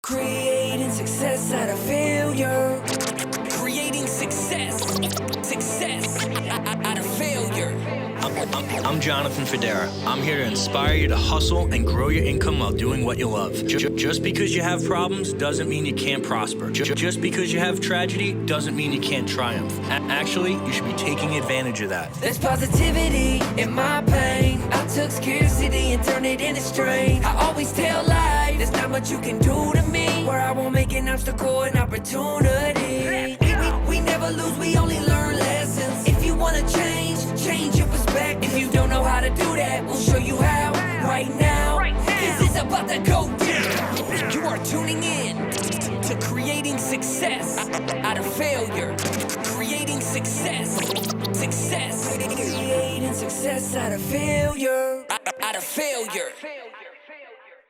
Creating success out of failure. Creating success out of failure. I'm Jonathan Federa. I'm here to inspire you to hustle and grow your income while doing what you love. Just because you have problems doesn't mean you can't prosper. Just because you have tragedy doesn't mean you can't triumph. Actually, you should be taking advantage of that. There's positivity in my pain. I took scarcity and turned it into strength. I always tell life, there's not much you can do to me where I won't make an obstacle an opportunity. We never lose, we only learn lessons. If you wanna change your perspective. If you don't know how to do that, we'll show you how right now. This is about to go down. You are tuning in to creating success out of failure. Creating success creating success out of failure. Out of failure.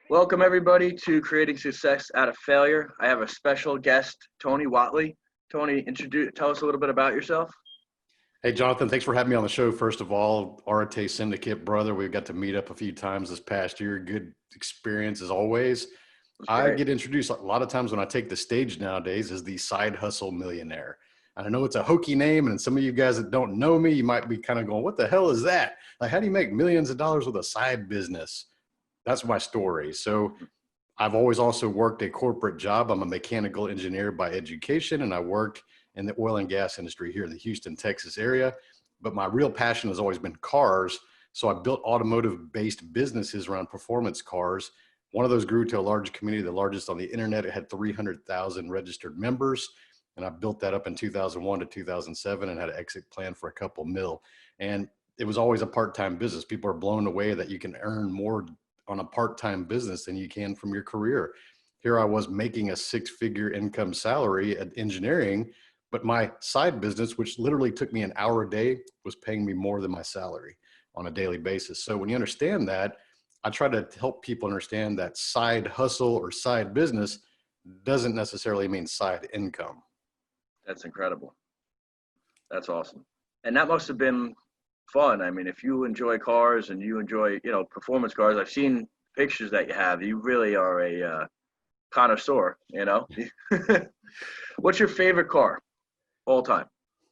Welcome everybody to Creating Success Out of Failure. I have a special guest, Tony Whatley. Tony, tell us a little bit about yourself. Hey, Jonathan, thanks for having me on the show. First of all, Arate Syndicate brother, we've got to meet up a few times this past year. Good experience as always. I get introduced a lot of times when I take the stage nowadays as the side hustle millionaire. And I know it's a hokey name, and some of you guys that don't know me, you might be kind of going, what the hell is that? Like, how do you make millions of dollars with a side business? That's my story. So I've always also worked a corporate job. I'm a mechanical engineer by education, and I worked in the oil and gas industry here in the Houston, Texas area. But my real passion has always been cars. So I built automotive-based businesses around performance cars. One of those grew to a large community, the largest on the internet. It had 300,000 registered members. And I built that up in 2001 to 2007 and had an exit plan for a couple mil. And it was always a part-time business. People are blown away that you can earn more on a part-time business than you can from your career. Here I was making a six-figure income salary at engineering, but my side business, which literally took me an hour a day, was paying me more than my salary on a daily basis. So when you understand that, I try to help people understand that side hustle or side business doesn't necessarily mean side income. That's incredible. That's awesome. And that must have been fun. I mean, if you enjoy cars and you enjoy, performance cars, I've seen pictures that you have. You really are a connoisseur, What's your favorite car all time?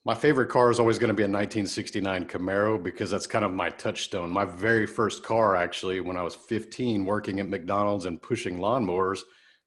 My favorite car is always going to be a 1969 Camaro because that's kind of my touchstone. My very first car, actually, when I was 15, working at McDonald's and pushing lawnmowers,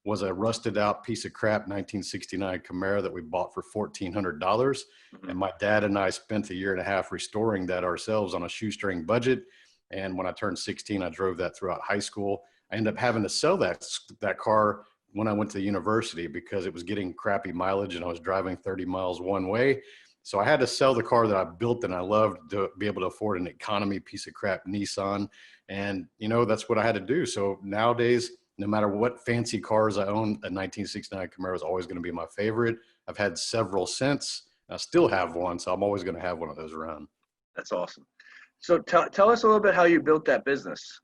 was a rusted out piece of crap 1969 Camaro that we bought for $1,400. Mm-hmm. And my dad and I spent a year and a half restoring that ourselves on a shoestring budget. And when I turned 16, I drove that throughout high school. I ended up having to sell that car when I went to university because it was getting crappy mileage and I was driving 30 miles one way. So I had to sell the car that I built and I loved to be able to afford an economy piece of crap Nissan. And, that's what I had to do. So nowadays, no matter what fancy cars I own, a 1969 Camaro is always going to be my favorite. I've had several since. I still have one, so I'm always going to have one of those around. That's awesome. So tell us a little bit how you built that business.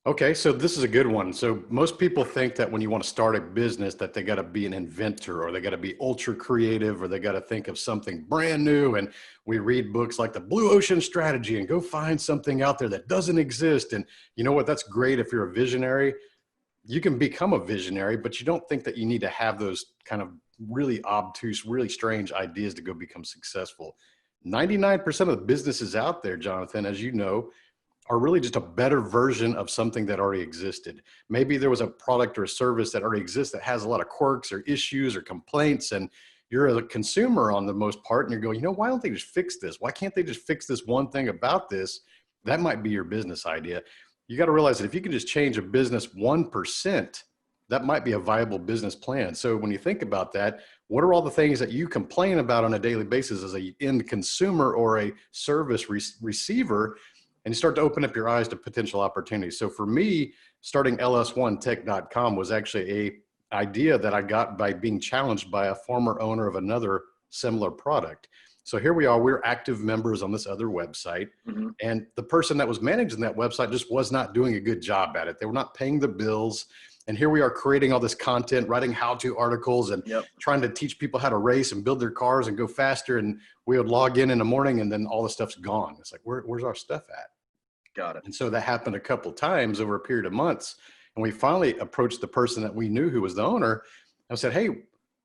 Okay, so this is a good one. So most people think that when you want to start a business that they got to be an inventor or they got to be ultra creative or they got to think of something brand new. And we read books like the Blue Ocean Strategy and go find something out there that doesn't exist. And you know what? That's great if you're a visionary. You can become a visionary, but you don't think that you need to have those kind of really obtuse, really strange ideas to go become successful. 99% of the businesses out there, Jonathan, as you know, are really just a better version of something that already existed. Maybe there was a product or a service that already exists that has a lot of quirks or issues or complaints, and you're a consumer on the most part, and you're going, why don't they just fix this? Why can't they just fix this one thing about this? That might be your business idea. You got to realize that if you can just change a business 1%, that might be a viable business plan. So when you think about that, what are all the things that you complain about on a daily basis as an end consumer or a service receiver? And you start to open up your eyes to potential opportunities. So for me, starting ls1tech.com was actually a idea that I got by being challenged by a former owner of another similar product. So here we are, we're active members on this other website. Mm-hmm. And the person that was managing that website just was not doing a good job at it. They were not paying the bills. And here we are creating all this content, writing how-to articles and trying to teach people how to race and build their cars and go faster. And we would log in the morning and then all the stuff's gone. It's like, where's our stuff at? Got it. And so that happened a couple of times over a period of months. And we finally approached the person that we knew who was the owner and said, hey,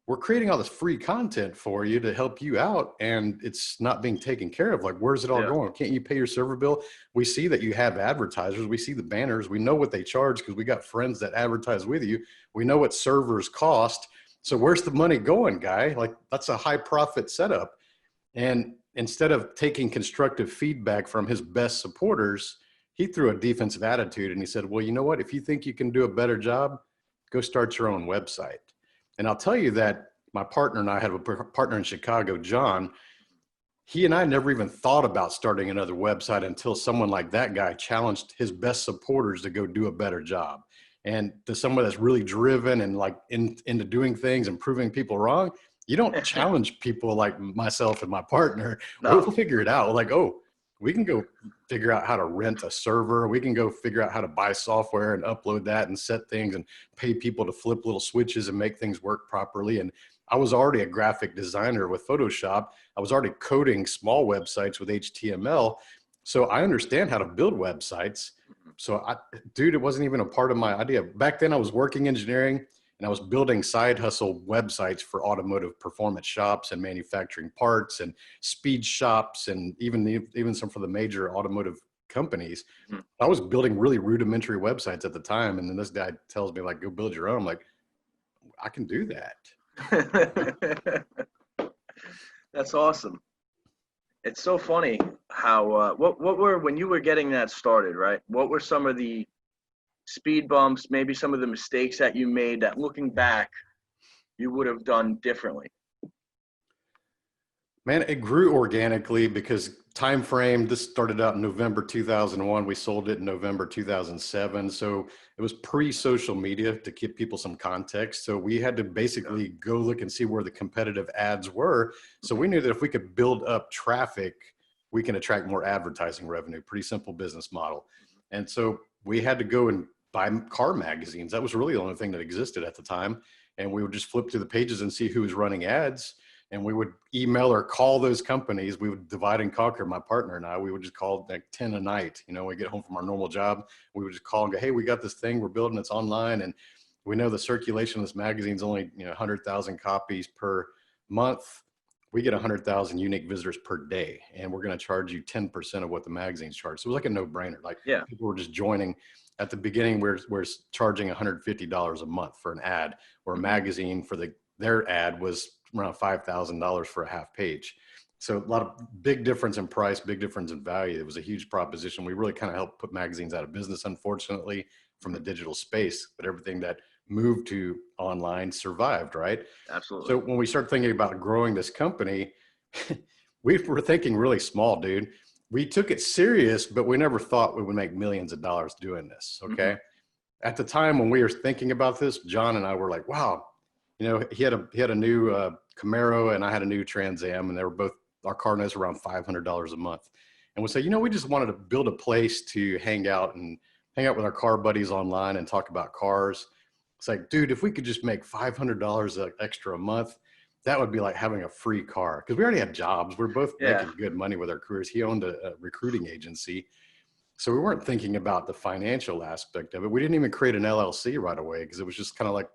we're creating all this free content for you to help you out, and it's not being taken care of. Like, where's it all going? Can't you pay your server bill? We see that you have advertisers. We see the banners. We know what they charge because we got friends that advertise with you. We know what servers cost. So where's the money going, guy? Like, that's a high profit setup. And instead of taking constructive feedback from his best supporters, he threw a defensive attitude and he said, well, you know what? If you think you can do a better job, go start your own website. And I'll tell you that my partner and I have a partner in Chicago, John. He and I never even thought about starting another website until someone like that guy challenged his best supporters to go do a better job. And to someone that's really driven and like into doing things and proving people wrong, you don't challenge people like myself and my partner. No. We'll figure it out. Like, oh, we can go figure out how to rent a server. We can go figure out how to buy software and upload that and set things and pay people to flip little switches and make things work properly. And I was already a graphic designer with Photoshop. I was already coding small websites with HTML. So I understand how to build websites. So dude, it wasn't even a part of my idea. Back then I was working engineering and I was building side hustle websites for automotive performance shops and manufacturing parts and speed shops and even some for the major automotive companies. Mm-hmm. I was building really rudimentary websites at the time. And then this guy tells me like, go build your own. I'm like, I can do that. That's awesome. It's so funny how, when you were getting that started, right? What were some of the speed bumps, maybe some of the mistakes that you made that looking back, you would have done differently? Man, it grew organically because time frame, this started out in November 2001. We sold it in November 2007. So it was pre-social media, to give people some context. So we had to basically go look and see where the competitive ads were. So we knew that if we could build up traffic, we can attract more advertising revenue. Pretty simple business model. And so we had to go and buy car magazines. That was really the only thing that existed at the time. And we would just flip through the pages and see who was running ads. And we would email or call those companies. We would divide and conquer, my partner and I. We would just call like 10 a night. You know, we get home from our normal job. We would just call and go, hey, we got this thing we're building. It's online. And we know the circulation of this magazine's only 100,000 copies per month. We get 100,000 unique visitors per day. And we're going to charge you 10% of what the magazines charge. So it was like a no-brainer. Like people were just joining. At the beginning, we're charging $150 a month for an ad, or a magazine for their ad was around $5,000 for a half page. So a lot of big difference in price, big difference in value. It was a huge proposition. We really kind of helped put magazines out of business, unfortunately, from the digital space, but everything that moved to online survived, right? Absolutely. So when we started thinking about growing this company, we were thinking really small, dude. We took it serious, but we never thought we would make millions of dollars doing this. Okay. Mm-hmm. At the time when we were thinking about this, John and I were like, wow, he had a new Camaro and I had a new Trans Am, and they were both, our car notes were around $500 a month. And we said, we just wanted to build a place to hang out with our car buddies online and talk about cars. It's like, dude, if we could just make $500 extra a month, that would be like having a free car. Because we already had jobs. We're both making good money with our careers. He owned a recruiting agency. So we weren't thinking about the financial aspect of it. We didn't even create an LLC right away because it was just kind of like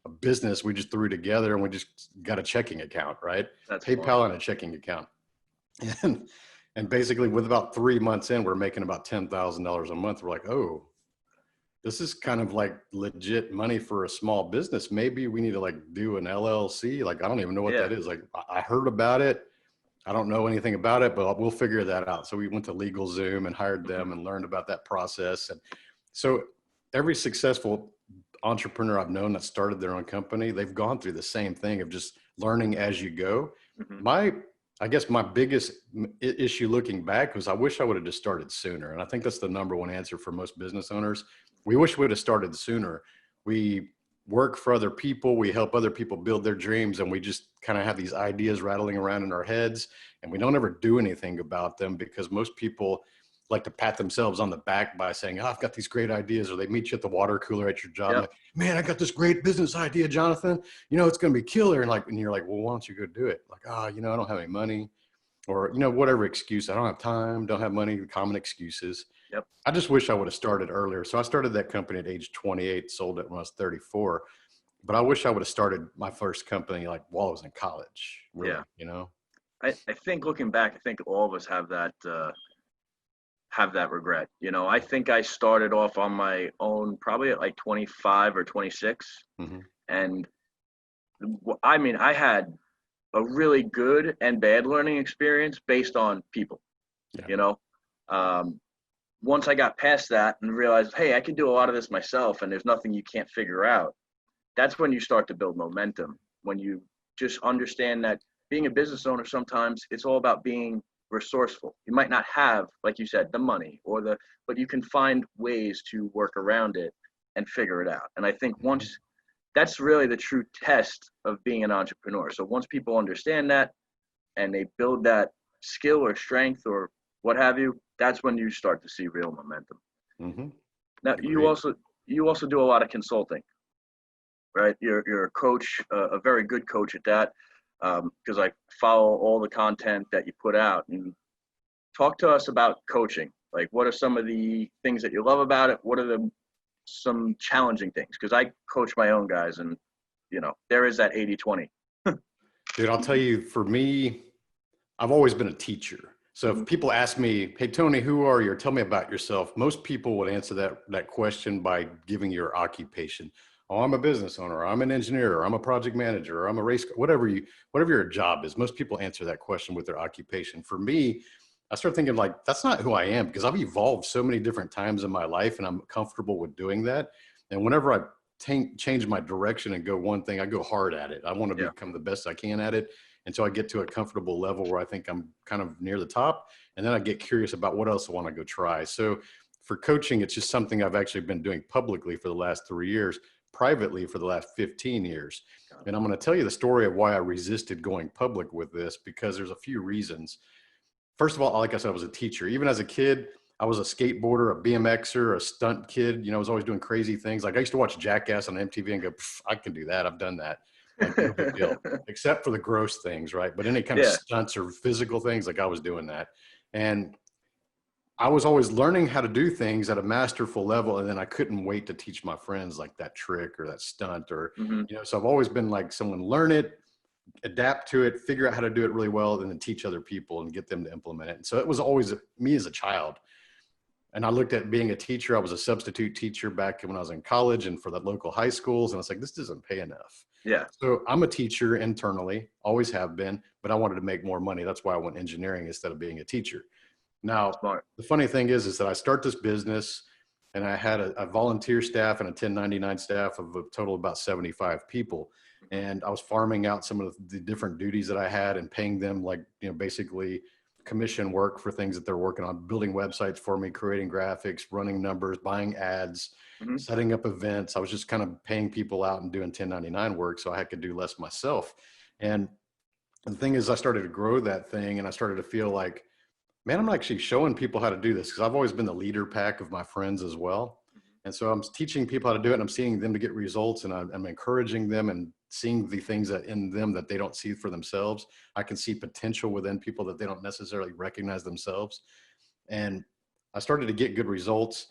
a business we just threw together, and we just got a checking account, right? That's PayPal and a checking account. And basically with about 3 months in, we're making about $10,000 a month. We're like, oh, this is kind of like legit money for a small business. Maybe we need to like do an LLC. Like, I don't even know what that is. Like, I heard about it. I don't know anything about it, but we'll figure that out. So we went to LegalZoom and hired them and learned about that process. And so every successful entrepreneur I've known that started their own company, they've gone through the same thing of just learning as you go. Mm-hmm. I guess my biggest issue looking back was I wish I would have just started sooner. And I think that's the number one answer for most business owners. We wish we would have started sooner. We work for other people. We help other people build their dreams. And we just kind of have these ideas rattling around in our heads, and we don't ever do anything about them because most people like to pat themselves on the back by saying, oh, I've got these great ideas, or they meet you at the water cooler at your job. Like, man, I got this great business idea, Jonathan, it's going to be killer. And you're like, well, why don't you go do it? Like, I don't have any money, or, whatever excuse. I don't have time, don't have money, common excuses. Yep. I just wish I would have started earlier. So I started that company at age 28, sold it when I was 34. But I wish I would have started my first company like while I was in college, really, Yeah. you know? I think looking back, I think all of us have that regret. You know, I think I started off on my own probably at like 25 or 26. Hmm. And I mean, I had a really good and bad learning experience based on people, Yeah. you know. Um, Once I got past that and realized, hey, I can do a lot of this myself and there's nothing you can't figure out, that's when you start to build momentum. When you just understand that being a business owner, sometimes it's all about being resourceful. You might not have, like you said, the money but you can find ways to work around it and figure it out. And I think once that's really the true test of being an entrepreneur. So once people understand that and they build that skill or strength or what have you, that's when you start to see real momentum. Hmm. Now Agreed. you also do a lot of consulting, right? You're a coach, a very good coach at that, because I follow all the content that you put out. And talk to us about coaching. Like, what are some of the things that you love about it? What are some challenging things? Because I coach my own guys, and there is that 80-20. Dude, I'll tell you, for me, I've always been a teacher. So Mm-hmm. if people ask me, hey, Tony, who are you? Or tell me about yourself. Most people would answer that question by giving your occupation. Oh, I'm a business owner. Or I'm an engineer. Or I'm a project manager. Or I'm a race, whatever your job is. Most people answer that question with their occupation. For me, I started thinking like, that's not who I am, because I've evolved so many different times in my life and I'm comfortable with doing that. And whenever I change my direction and go one thing, I go hard at it. I want to Yeah. become the best I can at it until I get to a comfortable level where I think I'm kind of near the top. And then I get curious about what else I want to go try. So for coaching, it's just something I've actually been doing publicly for the last 3 years, privately for the last 15 years. And I'm going to tell you the story of why I resisted going public with this, because there's a few reasons. First of all, like I said, I was a teacher. Even as a kid, I was a skateboarder, a BMXer, a stunt kid. I was always doing crazy things. Like I used to watch Jackass on MTV and go, I can do that. I've done that. Like no big deal, except for the gross things, right? But any kind of Yeah. stunts or physical things, like I was doing that. And I was always learning how to do things at a masterful level. And then I couldn't wait to teach my friends like that trick or that stunt Mm-hmm. so I've always been like someone learn it, adapt to it, figure out how to do it really well, and then teach other people and get them to implement it. And so it was always me as a child. And I looked at being a teacher. I was a substitute teacher back when I was in college and for the local high schools. And I was like, this doesn't pay enough. Yeah. So I'm a teacher internally, always have been, but I wanted to make more money. That's why I went engineering instead of being a teacher. Now, Smart. the funny thing is that I start this business and I had a volunteer staff and a 1099 staff of a total of about 75 people. And I was farming out some of the different duties that I had and paying them like, basically commission work for things that they're working on, building websites for me, creating graphics, running numbers, buying ads, Mm-hmm. setting up events. I was just kind of paying people out and doing 1099 work so I could do less myself. And the thing is, I started to grow that thing and I started to feel like, man, I'm actually showing people how to do this, because I've always been the leader pack of my friends as well. And so I'm teaching people how to do it and I'm seeing them to get results, and I'm encouraging them and seeing the things that in them that they don't see for themselves. I can see potential within people that they don't necessarily recognize themselves. And I started to get good results.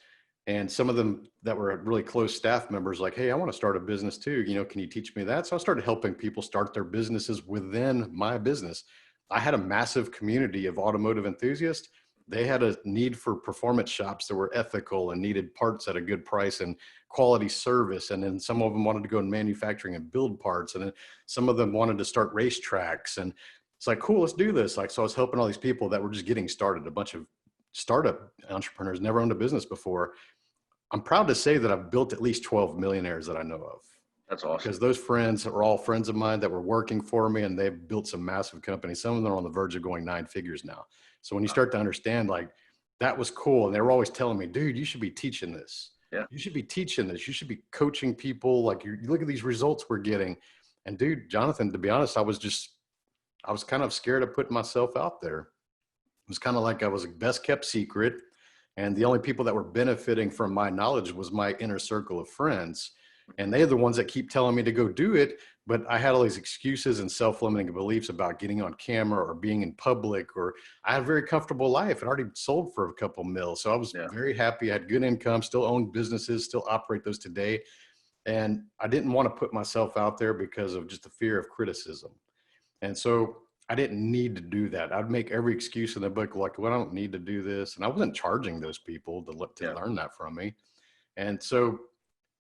And some of them that were really close staff members, like, hey, I want to start a business too. Can you teach me that? So I started helping people start their businesses within my business. I had a massive community of automotive enthusiasts. They had a need for performance shops that were ethical and needed parts at a good price and quality service. And then some of them wanted to go in manufacturing and build parts. And then some of them wanted to start racetracks. And it's like, cool, let's do this. Like, so I was helping all these people that were just getting started, a bunch of startup entrepreneurs, never owned a business before. I'm proud to say that I've built at least 12 millionaires that I know of. That's awesome. Because those friends are all friends of mine that were working for me, and they've built some massive companies. Some of them are on the verge of going 9 figures now. So when you start to understand, like, that was cool. And they were always telling me, dude, you should be teaching this. Yeah. You should be teaching this. You should be coaching people. Like, you look at these results we're getting. And dude, Jonathan, to be honest, I was kind of scared of putting myself out there. It was kind of like I was a best kept secret. And the only people that were benefiting from my knowledge was my inner circle of friends. And they're the ones that keep telling me to go do it. But I had all these excuses and self-limiting beliefs about getting on camera or being in public, or I had a very comfortable life. It already sold for a couple mil. So I was very happy. I had good income, still owned businesses, still operate those today. And I didn't want to put myself out there because of just the fear of criticism. And so I didn't need to do that. I'd make every excuse in the book, like, well, I don't need to do this. And I wasn't charging those people to learn that from me. And so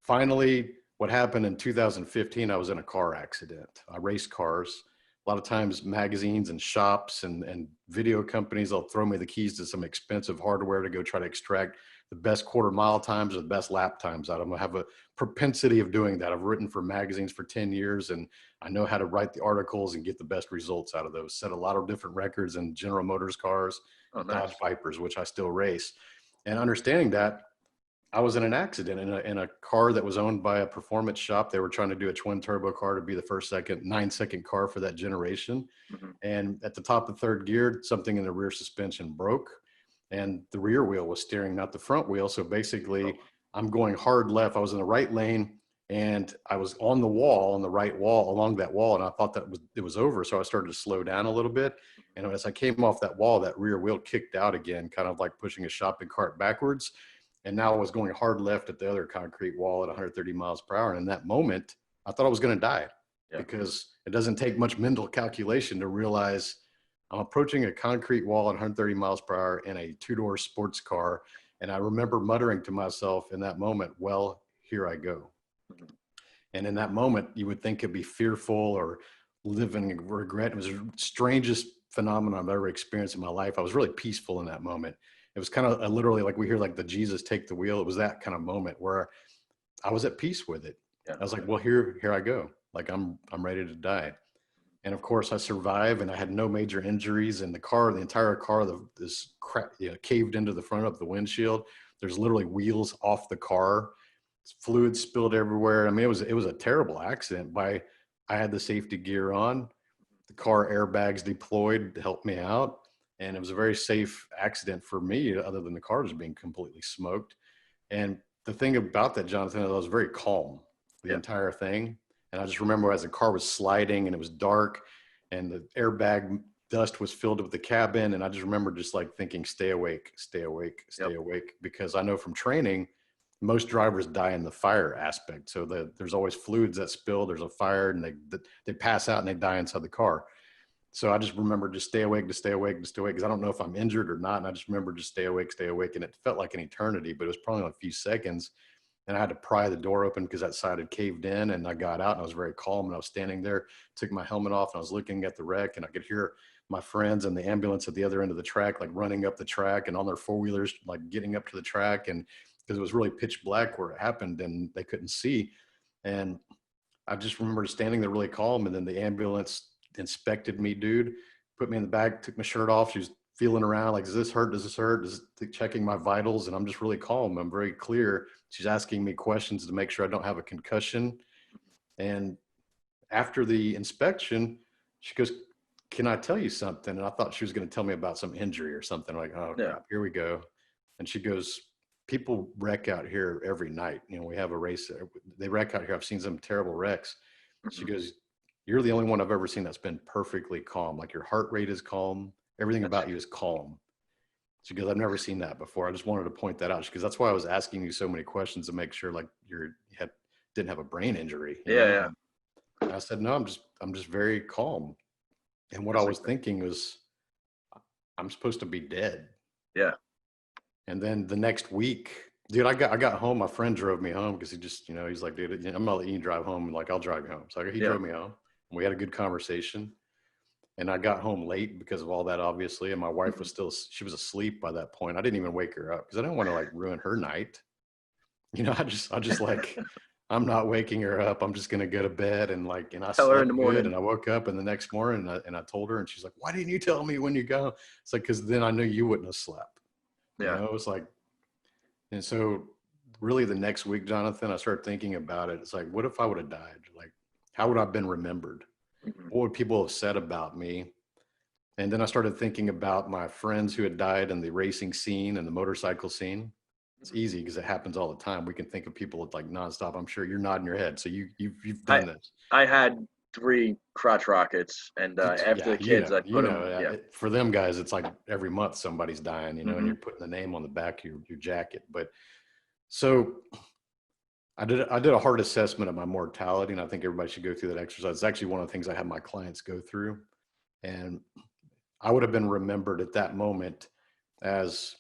finally, what happened in 2015, I was in a car accident. I raced cars. A lot of times magazines and shops and video companies, they'll throw me the keys to some expensive hardware to go try to extract the best quarter mile times or the best lap times out of them. I have a propensity of doing that. I've written for magazines for 10 years and I know how to write the articles and get the best results out of those. Set a lot of different records in General Motors cars, Dodge Vipers, which I still race. And understanding that, I was in an accident in a car that was owned by a performance shop. They were trying to do a twin turbo car to be the first 9-second car for that generation. And at the top of third gear, something in the rear suspension broke and the rear wheel was steering, not the front wheel. So basically I'm going hard left. I was in the right lane and I was on the wall, on the right wall, along that wall. And I thought it was over. So I started to slow down a little bit. And as I came off that wall, that rear wheel kicked out again, kind of like pushing a shopping cart backwards. And now I was going hard left at the other concrete wall at 130 miles per hour. And in that moment, I thought I was going to die because it doesn't take much mental calculation to realize I'm approaching a concrete wall at 130 miles per hour in a two-door sports car. And I remember muttering to myself in that moment, well, here I go. And in that moment, you would think it'd be fearful or living in regret. It was the strangest phenomenon I've ever experienced in my life. I was really peaceful in that moment. It was kind of literally like we hear like the Jesus take the wheel. It was that kind of moment where I was at peace with it. I was like, well, here I go. Like I'm ready to die. And of course I survived and I had no major injuries, and the entire car, caved into the front of the windshield. There's literally wheels off the car, fluid spilled everywhere. I mean, it was a terrible accident. I had the safety gear on, the car airbags deployed to help me out. And it was a very safe accident for me, other than the car just being completely smoked. And the thing about that, Jonathan, is I was very calm the entire thing. And I just remember as the car was sliding and it was dark and the airbag dust was filled with the cabin. And I just remember just like thinking, stay awake, stay awake, stay awake. Because I know from training, most drivers die in the fire aspect. So there's always fluids that spill, there's a fire, and they pass out and they die inside the car. So I just remember just stay awake, just stay awake, just stay awake, because I don't know if I'm injured or not. And I just remember just stay awake, stay awake. And it felt like an eternity, but it was probably like a few seconds. And I had to pry the door open because that side had caved in, and I got out and I was very calm. And I was standing there, took my helmet off, and I was looking at the wreck, and I could hear my friends and the ambulance at the other end of the track, like running up the track and on their four-wheelers, like getting up to the track. And because it was really pitch black where it happened and they couldn't see. And I just remember standing there really calm. And then the ambulance inspected me, dude, put me in the back, took my shirt off. She was feeling around like, does this hurt? Does this hurt? Checking my vitals. And I'm just really calm. I'm very clear. She's asking me questions to make sure I don't have a concussion. And after the inspection, she goes, can I tell you something? And I thought she was going to tell me about some injury or something. Like, oh crap, here we go. And she goes, people wreck out here every night. You know, we have a race. They wreck out here. I've seen some terrible wrecks. She goes, you're the only one I've ever seen that's been perfectly calm. Like your heart rate is calm. Everything about you is calm. She goes, I've never seen that before. I just wanted to point that out. She goes, that's why I was asking you so many questions to make sure like didn't have a brain injury. You know? And I said, no, I'm just very calm. And what I was thinking was, I'm supposed to be dead. Yeah. And then the next week, dude, I got home. My friend drove me home because he just, he's like, dude, I'm gonna let you drive home. Like, I'll drive you home. So he drove me home. And we had a good conversation. And I got home late because of all that, obviously. And my wife was she was asleep by that point. I didn't even wake her up because I didn't want to like ruin her night. I just like, I'm not waking her up. I'm just gonna go to bed and I tell her in the morning. And I woke up and the next morning and I told her, and she's like, why didn't you tell me when you go? It's like, because then I knew you wouldn't have slept. It was like, and so really the next week, Jonathan, I started thinking about it. It's like, what if I would have died? Like, how would I have been remembered? What would people have said about me? And then I started thinking about my friends who had died in the racing scene and the motorcycle scene. it's easy because it happens all the time. We can think of people like nonstop. I'm sure you're nodding your head. So you've done this. I had 3 crotch rockets, and after the kids, I put them. Yeah. For them guys, it's like every month somebody's dying, and Mm-hmm. you're putting the name on the back of your jacket. But so I did a hard assessment of my mortality, and I think everybody should go through that exercise. It's actually one of the things I have my clients go through, and I would have been remembered at that moment as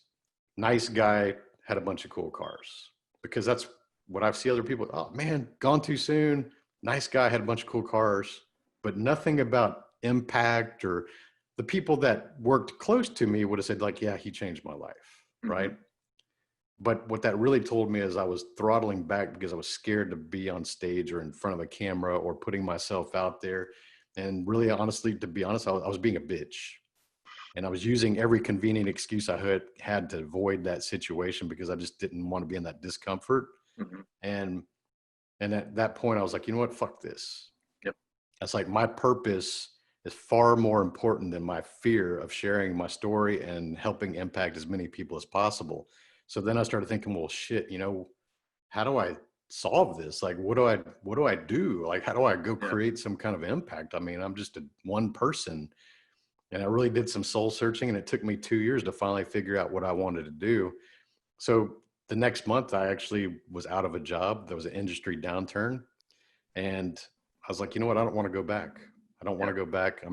nice guy, had a bunch of cool cars, because that's what I see other people. Oh man, gone too soon. Nice guy, had a bunch of cool cars, but nothing about impact. Or the people that worked close to me would have said like, yeah, he changed my life. Mm-hmm. Right. But what that really told me is I was throttling back because I was scared to be on stage or in front of a camera or putting myself out there. And really, honestly, to be honest, I was being a bitch. And I was using every convenient excuse I had to avoid that situation because I just didn't want to be in that discomfort. Mm-hmm. And at that point, I was like, you know what? Fuck this. Yep. That's like my purpose is far more important than my fear of sharing my story and helping impact as many people as possible. So then I started thinking, well, shit, how do I solve this? Like, what do I do? Like, how do I go create some kind of impact? I mean, I'm just one person, and I really did some soul searching, and it took me 2 years to finally figure out what I wanted to do. So the next month I actually was out of a job. There was an industry downturn, and I was like, you know what? I don't want to go back. I don't want to go back.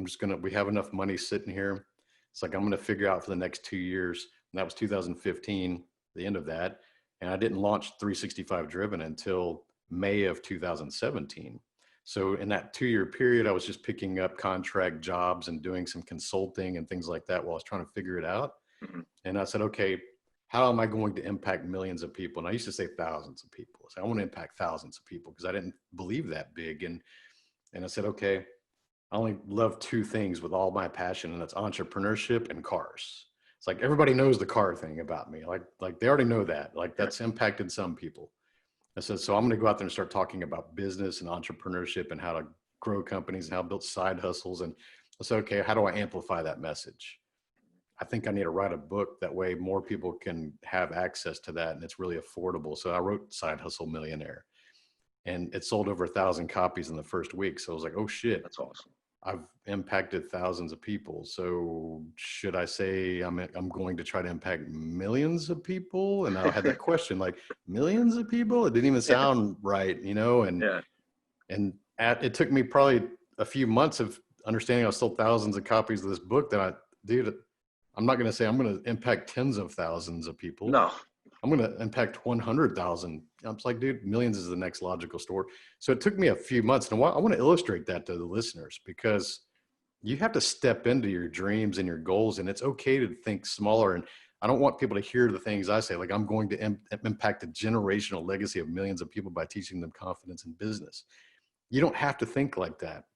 We have enough money sitting here. It's like, I'm going to figure out for the next 2 years. And that was 2015. The end of that. And I didn't launch 365 Driven until May of 2017. So in that 2-year period, I was just picking up contract jobs and doing some consulting and things like that while I was trying to figure it out. Mm-hmm. And I said, okay, how am I going to impact millions of people? And I used to say thousands of people. So I want to impact thousands of people because I didn't believe that big. And I said, okay, I only love 2 things with all my passion, and that's entrepreneurship and cars. It's like everybody knows the car thing about me. Like they already know that. Like that's impacted some people. I said, so I'm going to go out there and start talking about business and entrepreneurship and how to grow companies and how to build side hustles. And I said, okay, how do I amplify that message? I think I need to write a book. That way more people can have access to that, and it's really affordable. So I wrote Side Hustle Millionaire, and it sold over 1,000 copies in the first week. So I was like, oh shit. That's awesome. I've impacted thousands of people. So should I say I'm going to try to impact millions of people? And I had that question, like, millions of people? It didn't even sound right, and it took me probably a few months of understanding I sold thousands of copies of this book that I'm not going to say I'm going to impact tens of thousands of people. No. I'm going to impact 100,000. I'm like, dude, millions is the next logical story. So it took me a few months. And I want to illustrate that to the listeners, because you have to step into your dreams and your goals, and it's okay to think smaller. And I don't want people to hear the things I say, like I'm going to impact a generational legacy of millions of people by teaching them confidence in business. You don't have to think like that.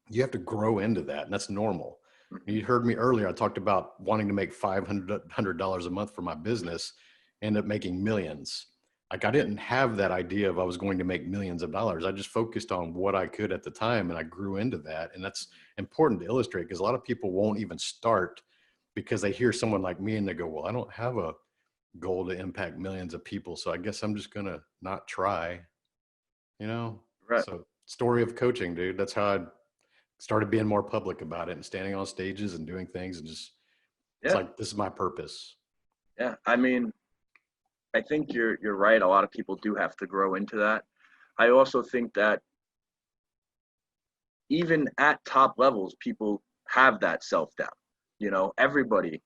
You have to grow into that. And that's normal. You heard me earlier. I talked about wanting to make $500 a month for my business, end up making millions. Like I didn't have that idea of I was going to make millions of dollars. I just focused on what I could at the time, and I grew into that. And that's important to illustrate, because a lot of people won't even start because they hear someone like me and they go, well, I don't have a goal to impact millions of people, so I guess I'm just going to not try, Right. So story of coaching, dude. That's how I started being more public about it and standing on stages and doing things, and just, it's like, this is my purpose. Yeah. I mean, I think you're right. A lot of people do have to grow into that. I also think that even at top levels, people have that self-doubt. Everybody,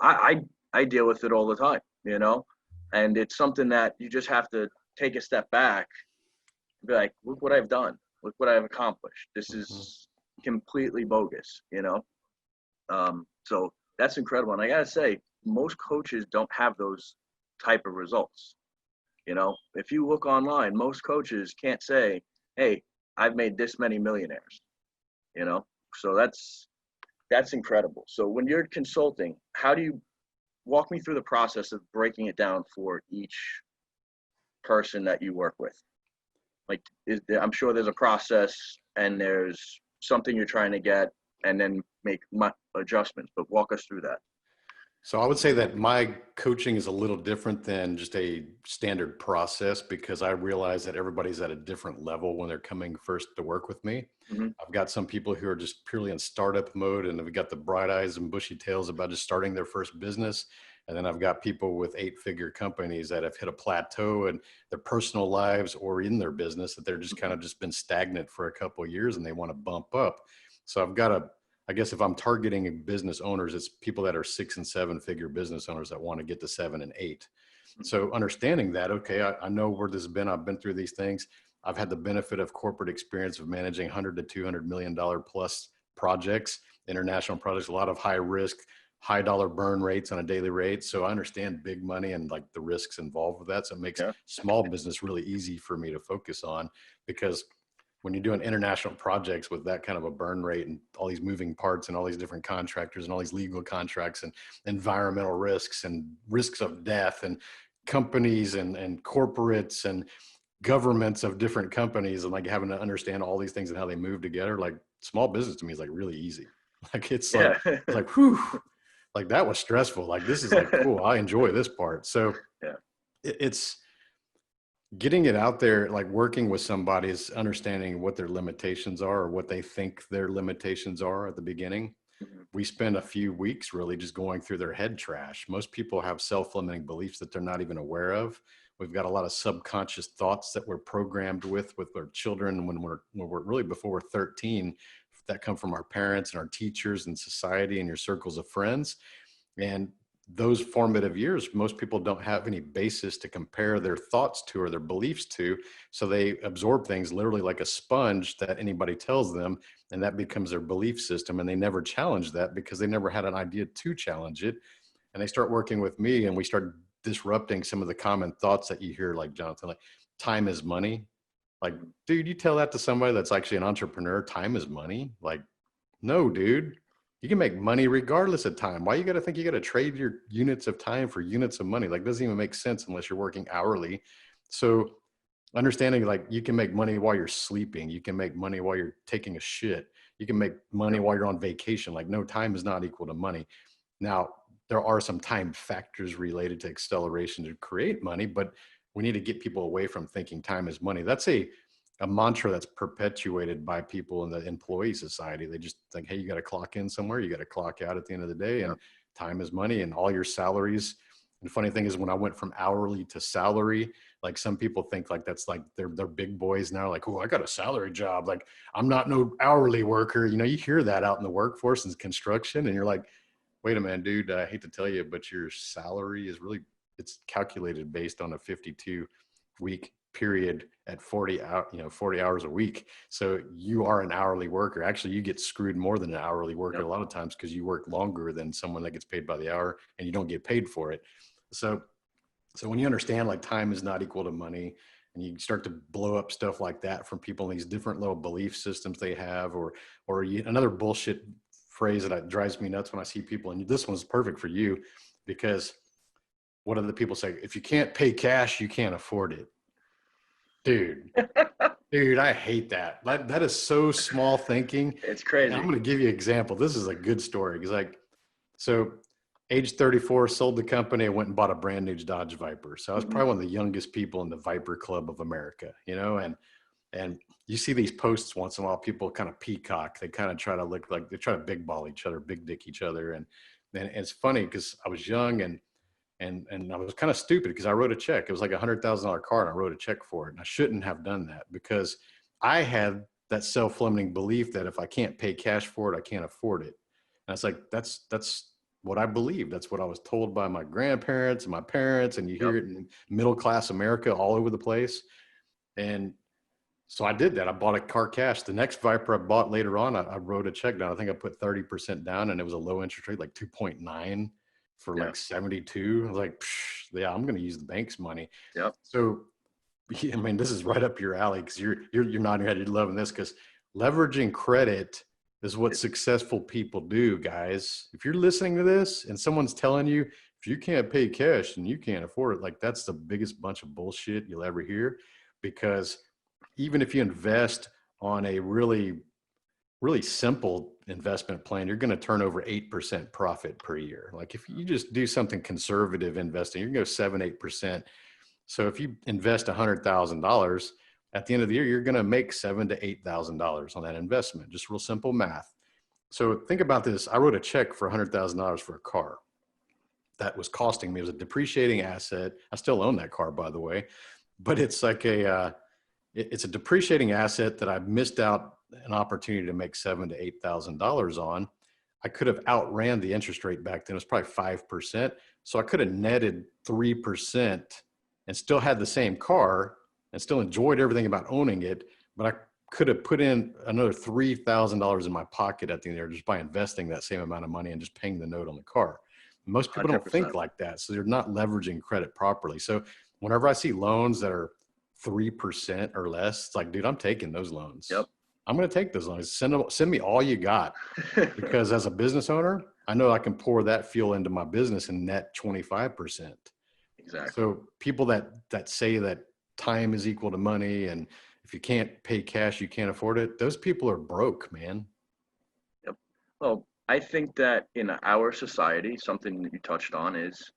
I deal with it all the time, and it's something that you just have to take a step back and be like, look what I've done. Look what I've accomplished. This is completely bogus, So that's incredible. And I got to say, most coaches don't have those type of results. If you look online, most coaches can't say, hey, I've made this many millionaires, so that's incredible. So when you're consulting, how do you walk me through the process of breaking it down for each person that you work with? Like, I'm sure there's a process and there's something you're trying to get, and then make adjustments, but walk us through that. So I would say that my coaching is a little different than just a standard process because I realize that everybody's at a different level when they're coming first to work with me. Hmm. I've got some people who are just purely in startup mode and have got the bright eyes and bushy tails about just starting their first business. And then I've got people with 8-figure companies that have hit a plateau in their personal lives or in their business that they're just kind of just been stagnant for a couple of years and they want to bump up. So I've got a I guess if I'm targeting business owners, it's people that are 6 and 7-figure business owners that want to get to 7 and 8. So understanding that, okay, I know where this has been. I've been through these things. I've had the benefit of corporate experience of managing 100 to $200 million plus projects, international projects, a lot of high risk, high dollar burn rates on a daily rate. So I understand big money and like the risks involved with that. So it makes Yeah. small business really easy for me to focus on because when you're doing international projects with that kind of a burn rate and all these moving parts and all these different contractors and all these legal contracts and environmental risks and risks of death and companies and corporates and governments of different companies and like having to understand all these things and how they move together, like small business to me is like really easy. Like Yeah. it's like whew, like that was stressful. Like this is like cool. I enjoy this part. So Yeah. it's getting it out there, like working with somebody is understanding what their limitations are or what they think their limitations are at the beginning. Mhm. We spend a few weeks really just going through their head trash. Most people have self-limiting beliefs that they're not even aware of. We've got a lot of subconscious thoughts that we're programmed with our children when we're really before we're 13 that come from our parents and our teachers and society and your circles of friends. And those formative years, most people don't have any basis to compare their thoughts to or their beliefs to. So they absorb things literally like a sponge that anybody tells them, and that becomes their belief system. And they never challenge that because they never had an idea to challenge it. And they start working with me and we start disrupting some of the common thoughts that you hear, like Jonathan, like time is money. Like, dude, you tell that to somebody that's actually an entrepreneur, time is money. Like, no, dude, you can make money regardless of time. Why you got to think you got to trade your units of time for units of money? Like, doesn't even make sense unless you're working hourly. So understanding like you can make money while you're sleeping. You can make money while you're taking a shit. You can make money while you're on vacation. Like no, time is not equal to money. Now, there are some time factors related to acceleration to create money, but we need to get people away from thinking time is money. That's a mantra that's perpetuated by people in the employee society. They just think, hey, you got to clock in somewhere, you got to clock out at the end of the day, and time is money, and all your salaries. And the funny thing is, when I went from hourly to salary, like some people think like that's like they're big boys now, like, oh, I got a salary job, like I'm not no hourly worker. You know, you hear that out in the workforce and construction, and you're like, wait a minute, dude, I hate to tell you, but your salary is really, it's calculated based on a 52-week period at 40 hours a week. So you are an hourly worker. Actually, you get screwed more than an hourly worker a lot of times because you work longer than someone that gets paid by the hour and you don't get paid for it. So when you understand like time is not equal to money, and you start to blow up stuff like that from people in these different little belief systems they have, another bullshit phrase that drives me nuts when I see people, and this one's perfect for you, because what do the people say? If you can't pay cash, you can't afford it. Dude, I hate that. That is so small thinking. It's crazy. And I'm going to give you an example. This is a good story. Because so age 34, sold the company, and went and bought a brand new Dodge Viper. So I was probably one of the youngest people in the Viper Club of America, and you see these posts once in a while, people kind of peacock. They kind of try to look like they try to big ball each other, big dick each other. And it's funny because I was young and I was kind of stupid because I wrote a check. It was like $100,000 car and I wrote a check for it. And I shouldn't have done that because I had that self-limiting belief that if I can't pay cash for it, I can't afford it. And it's like, that's what I believe. That's what I was told by my grandparents and my parents. And you hear it in middle-class America all over the place. And so I did that. I bought a car cash. The next Viper I bought later on, I wrote a check down. I think I put 30% down and it was a low interest rate, like 2.9 for like 72. I was like, yeah, I'm going to use the bank's money. Yep. So, I mean, this is right up your alley because you're nodding your head. You're loving this because leveraging credit is what successful people do, guys. If you're listening to this and someone's telling you, if you can't pay cash and you can't afford it, like that's the biggest bunch of bullshit you'll ever hear. Because even if you invest on a really really simple investment plan, you're going to turn over 8% profit per year. Like if you just do something conservative investing, you're going to go 7-8%. So if you invest $100,000 at the end of the year, you're going to make $7,000 to $8,000 on that investment. Just real simple math. So think about this. I wrote a check for $100,000 for a car that was costing me. It was a depreciating asset. I still own that car, by the way, but it's like it's a depreciating asset that I missed out an opportunity to make $7,000 to $8,000 on. I could have outran the interest rate back then. It was probably 5%. So I could have netted 3% and still had the same car and still enjoyed everything about owning it. But I could have put in another $3,000 in my pocket at the end of the year just by investing that same amount of money and just paying the note on the car. Most people don't think 100%. like that. So they're not leveraging credit properly. So whenever I see loans that are 3% or less, it's like, dude, I'm taking those loans. Yep. I'm going to take those loans. Send me all you got, because as a business owner, I know I can pour that fuel into my business and net 25%. Exactly. So people that say that time is equal to money, and if you can't pay cash, you can't afford it. Those people are broke, man. Yep. Well, I think that in our society, something that you touched on is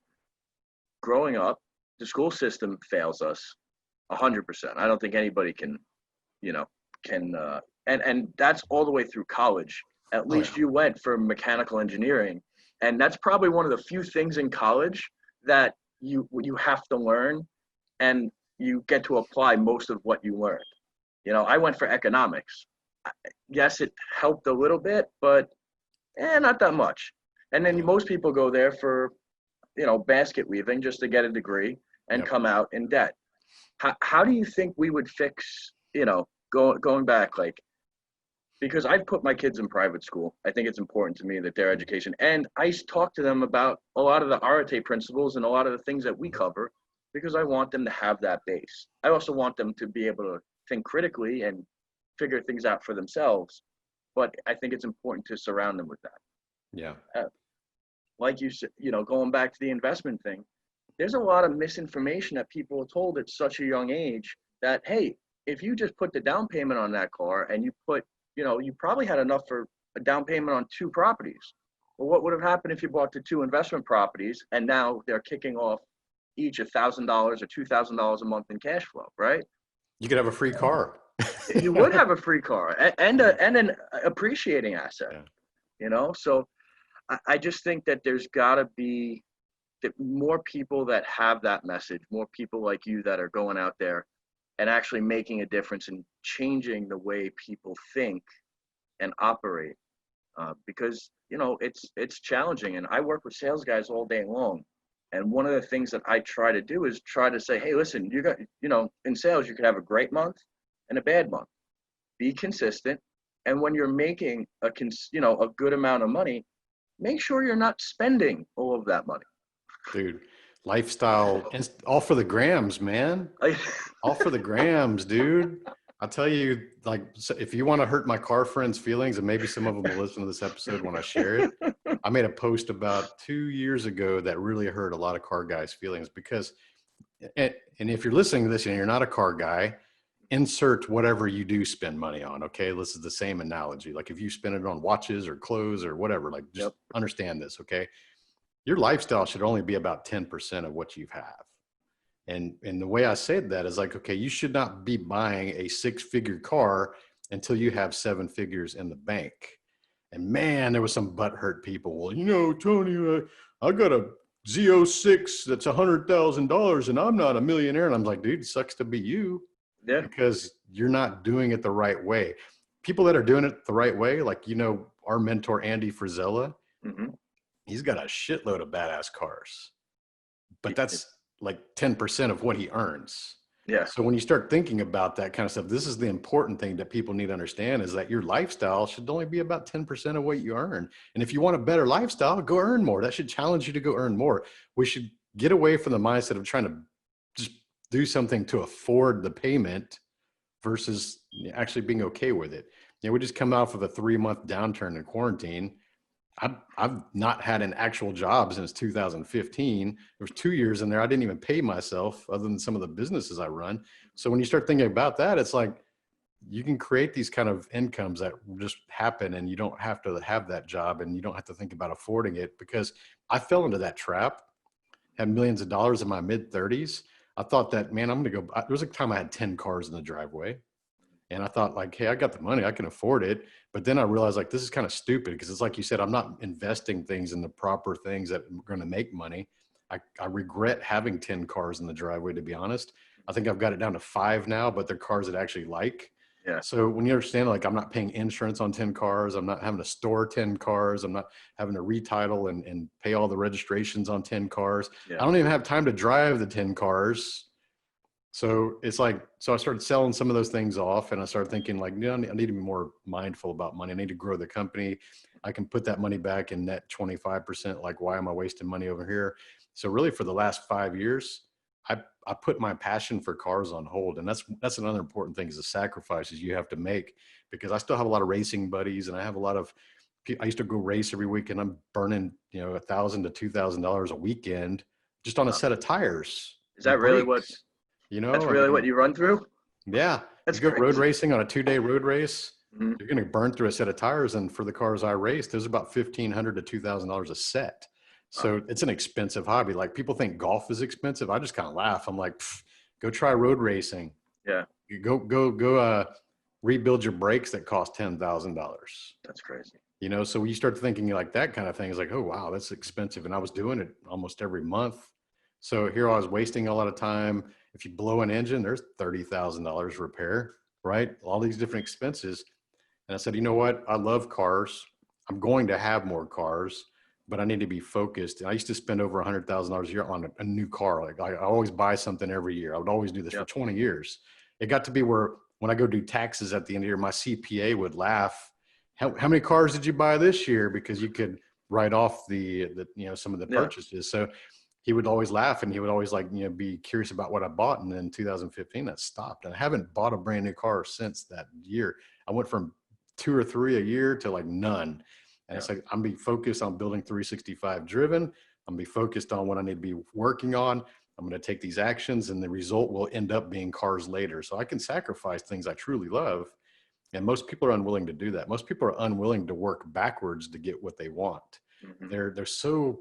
growing up, the school system fails us 100%. I don't think anybody can, and that's all the way through college. At least you went for mechanical engineering, and that's probably one of the few things in college that you have to learn, and you get to apply most of what you learned. I went for economics. Yes, it helped a little bit, but not that much. And then most people go there for, basket weaving just to get a degree and come out in debt. How do you think we would fix, going back, because I've put my kids in private school. I think it's important to me that their education, and I talk to them about a lot of the Arate principles and a lot of the things that we cover, because I want them to have that base. I also want them to be able to think critically and figure things out for themselves. But I think it's important to surround them with that. Yeah. Like you said, going back to the investment thing, there's a lot of misinformation that people are told at such a young age that, hey, if you just put the down payment on that car and you put, you probably had enough for a down payment on 2 properties. Well, what would have happened if you bought the 2 investment properties and now they're kicking off each $1,000 or $2,000 a month in cash flow, right? You could have a free car. You would have a free car and an appreciating asset, So I just think that there's got to be more people that have that message, more people like you that are going out there and actually making a difference and changing the way people think and operate, because it's challenging. And I work with sales guys all day long, and one of the things that I try to do is try to say, hey, listen, you got, in sales you could have a great month and a bad month. Be consistent, and when you're making a good amount of money, make sure you're not spending all of that money. Dude, lifestyle, all for the grams, man. All for the grams, dude. I'll tell you, if you want to hurt my car friends' feelings, and maybe some of them will listen to this episode when I share it, I made a post about 2 years ago that really hurt a lot of car guys' feelings, because, and if you're listening to this and you're not a car guy, insert whatever you do spend money on. Okay. This is the same analogy. Like if you spend it on watches or clothes or whatever, just understand this. Okay. Your lifestyle should only be about 10% of what you have. And the way I said that is okay, you should not be buying a 6-figure car until you have 7 figures in the bank. And man, there was some butthurt people. Well, Tony, I got a Z06 that's $100,000 and I'm not a millionaire. And I'm like, dude, it sucks to be you. Yeah. Because you're not doing it the right way. People that are doing it the right way, our mentor, Andy Frizella, he's got a shitload of badass cars, but that's 10% of what he earns. Yeah. So when you start thinking about that kind of stuff, this is the important thing that people need to understand, is that your lifestyle should only be about 10% of what you earn. And if you want a better lifestyle, go earn more. That should challenge you to go earn more. We should get away from the mindset of trying to just do something to afford the payment versus actually being okay with it. We just come out of a 3-month downturn in quarantine. I've not had an actual job since 2015. There was 2 years in there I didn't even pay myself, other than some of the businesses I run. So when you start thinking about that, it's like, you can create these kind of incomes that just happen, and you don't have to have that job, and you don't have to think about affording it, because I fell into that trap, had millions of dollars in my mid 30s. I thought that, man, I'm going to go. There was a time I had 10 cars in the driveway, and I thought like, hey, I got the money, I can afford it. But then I realized like, this is kind of stupid, because it's like you said, I'm not investing things in the proper things that are going to make money. I regret having 10 cars in the driveway, to be honest. I think I've got it down to 5 now, but they're cars that I actually like. Yeah. So when you understand, like, I'm not paying insurance on 10 cars, I'm not having to store 10 cars, I'm not having to retitle and pay all the registrations on 10 cars. Yeah. I don't even have time to drive the 10 cars. So it's like, so I started selling some of those things off, and I started thinking like, I need to be more mindful about money. I need to grow the company. I can put that money back in net 25%. Like, why am I wasting money over here? So really for the last 5 years, I put my passion for cars on hold. And that's another important thing, is the sacrifices you have to make, because I still have a lot of racing buddies, and I have a lot of, I used to go race every week, and I'm burning, $1,000 to $2,000 a weekend just on a set of tires. Is that really what, brakes. that's really what you run through? Yeah. That's you go crazy. road racing on a 2-day road race, Mhm. you're going to burn through a set of tires. And for the cars I race, there's about $1,500 to $2,000 a set. So it's an expensive hobby. Like, people think golf is expensive. I just kind of laugh. I'm like, go try road racing. Yeah. You go rebuild your brakes that cost $10,000. That's crazy. So when you start thinking like that kind of thing, it's like, oh, wow, that's expensive. And I was doing it almost every month. So here I was wasting a lot of time. If you blow an engine, there's $30,000 repair, right? All these different expenses. And I said, you know what? I love cars. I'm going to have more cars, but I need to be focused. And I used to spend over $100,000 a year on a new car. Like, I always buy something every year. I would always do this for 20 years. It got to be where when I go do taxes at the end of the year, my CPA would laugh. How many cars did you buy this year? Because you could write off the some of the purchases. So he would always laugh, and he would always be curious about what I bought. And then in 2015, that stopped. And I haven't bought a brand new car since that year. I went from 2 or 3 a year to like none. And it's like, I'm be focused on building 365 driven. I'm be focused on what I need to be working on. I'm going to take these actions, and the result will end up being cars later. So I can sacrifice things I truly love. And most people are unwilling to do that. Most people are unwilling to work backwards to get what they want. Mm-hmm. They're so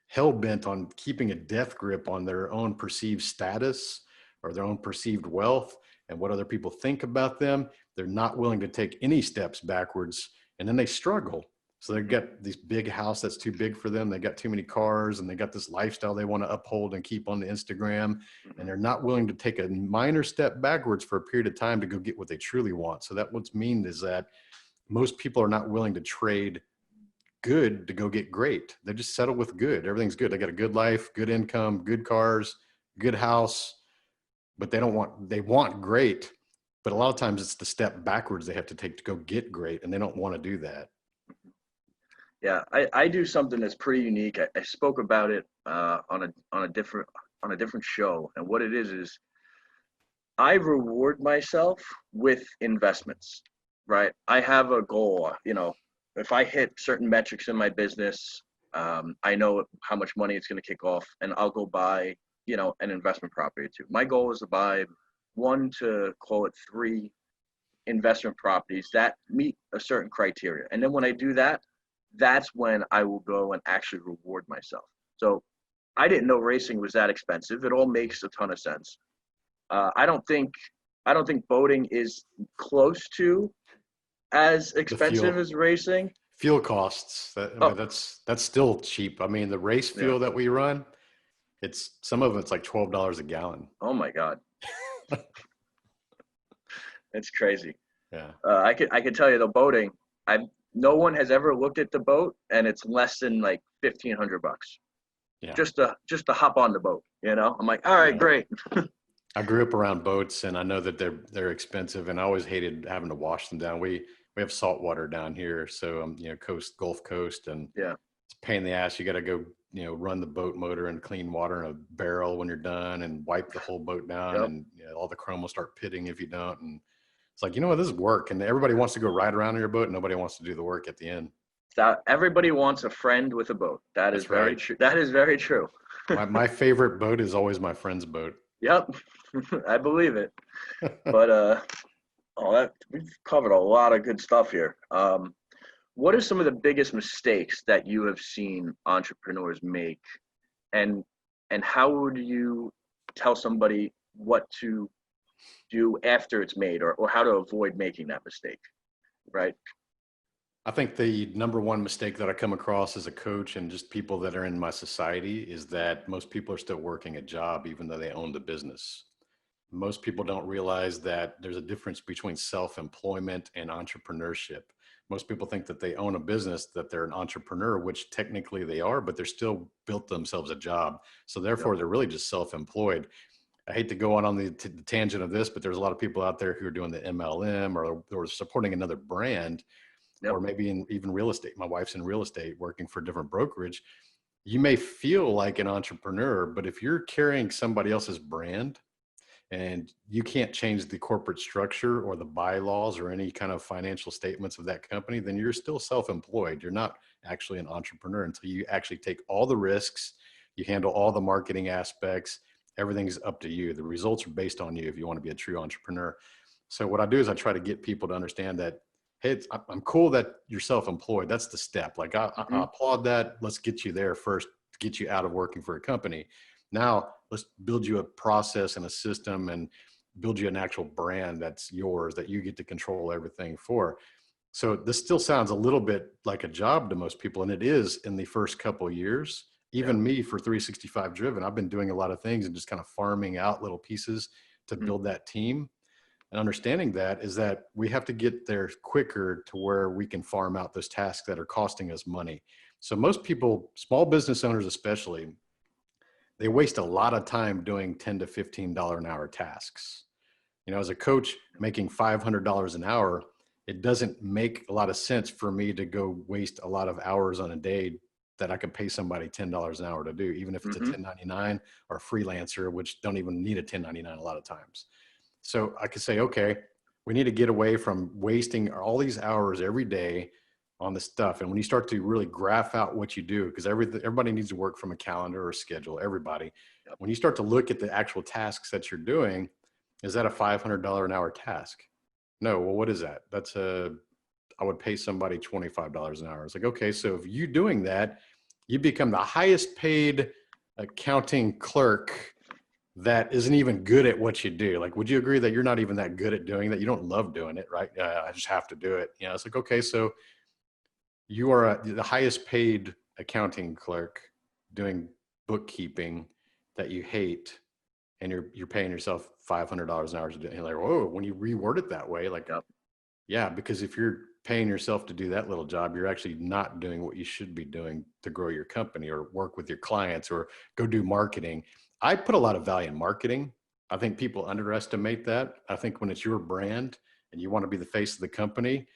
hell-bent on keeping a death grip on their own perceived status or their own perceived wealth and what other people think about them. They're not willing to take any steps backwards, and then they struggle. So they've got this big house that's too big for them. They got too many cars, and they got this lifestyle they want to uphold and keep on the Instagram. And they're not willing to take a minor step backwards for a period of time to go get what they truly want. So that what's mean is that most people are not willing to trade good to go get great. They just settle with good. Everything's good. They got a good life, good income, good cars, good house, but they want great. But a lot of times it's the step backwards they have to take to go get great, and they don't want to do that. Yeah, I do something that's pretty unique. I spoke about it on a different show, and what it is I reward myself with investments. Right, I have a goal. If I hit certain metrics in my business, I know how much money it's going to kick off, and I'll go buy an investment property or two. My goal is to buy 1 to call it 3 investment properties that meet a certain criteria, and then when I do that, that's when I will go and actually reward myself. So I didn't know racing was that expensive. It all makes a ton of sense. I don't think boating is close to as expensive as racing. Fuel costs. That's still cheap. I mean, the race fuel that we run, some of it's like $12 a gallon. Oh my God. It's crazy. Yeah. I could tell you the boating, no one has ever looked at the boat, and it's less than like $1,500. Yeah. Just to hop on the boat, I'm like, all right, great. I grew up around boats, and I know that they're expensive, and I always hated having to wash them down. We have salt water down here, so Gulf Coast, and it's a pain in the ass. You got to go, run the boat motor and clean water in a barrel when you're done, and wipe the whole boat down, and all the chrome will start pitting if you don't. And it's like, this is work, and everybody wants to go ride around in your boat, and nobody wants to do the work at the end. Everybody wants a friend with a boat. That's very true. That is very true. my favorite boat is always my friend's boat. Yep, I believe it. But Oh, we've covered a lot of good stuff here. What are some of the biggest mistakes that you have seen entrepreneurs make, and how would you tell somebody what to do after it's made, or how to avoid making that mistake, right? I think the number one mistake that I come across as a coach and just people that are in my society is that most people are still working a job even though they own the business. Most people don't realize that there's a difference between self-employment and entrepreneurship. Most people think that they own a business, that they're an entrepreneur, which technically they are, but they're still built themselves a job. So Yep. therefore, they're really just self-employed. I hate to go on the tangent of this, but there's a lot of people out there who are doing the MLM or supporting another brand, Yep. or maybe in even real estate. My wife's in real estate working for a different brokerage. You may feel like an entrepreneur, but if you're carrying somebody else's brand, and you can't change the corporate structure or the bylaws or any kind of financial statements of that company, then you're still self-employed. You're not actually an entrepreneur until you actually take all the risks, you handle all the marketing aspects, everything's up to you. The results are based on you if you want to be a true entrepreneur. So what I do is I try to get people to understand that, hey, I'm cool that you're self-employed. That's the step. Like I Hmm. applaud that. Let's get you there first to get you out of working for a company. Now let's build you a process and a system and build you an actual brand that's yours, that you get to control everything for. So this still sounds a little bit like a job to most people, and it is in the first couple of years. Yeah. Even me, for 365 Driven, I've been doing a lot of things and just kind of farming out little pieces to Hmm. build that team. And understanding that is that we have to get there quicker to where we can farm out those tasks that are costing us money. So most people, small business owners especially, they waste a lot of time doing $10 to $15 an hour tasks. You know, as a coach making $500 an hour, it doesn't make a lot of sense for me to go waste a lot of hours on a day that I could pay somebody $10 an hour to do, even if it's a Hmm. 1099 or a freelancer, which don't even need a 1099 a lot of times. So I could say, okay, we need to get away from wasting all these hours every day on this stuff. And when you start to really graph out what you do, because everybody needs to work from a calendar or a schedule, everybody. Yep. When you start to look at the actual tasks that you're doing, is that a $500 an hour task? No. Well, what is that? I would pay somebody $25 an hour. It's like, okay, so if you doing that, you become the highest paid accounting clerk that isn't even good at what you do. Like, would you agree that you're not even that good at doing that? You don't love doing it, right? I just have to do it. You know, it's like, okay, so you are the highest paid accounting clerk doing bookkeeping that you hate, and you're paying yourself $500 an hour to do it. And you're like, whoa, when you reword it that way, like, Yep. yeah, because if you're paying yourself to do that little job, you're actually not doing what you should be doing to grow your company or work with your clients or go do marketing. I put a lot of value in marketing. I think people underestimate that. I think when it's your brand and you want to be the face of the company,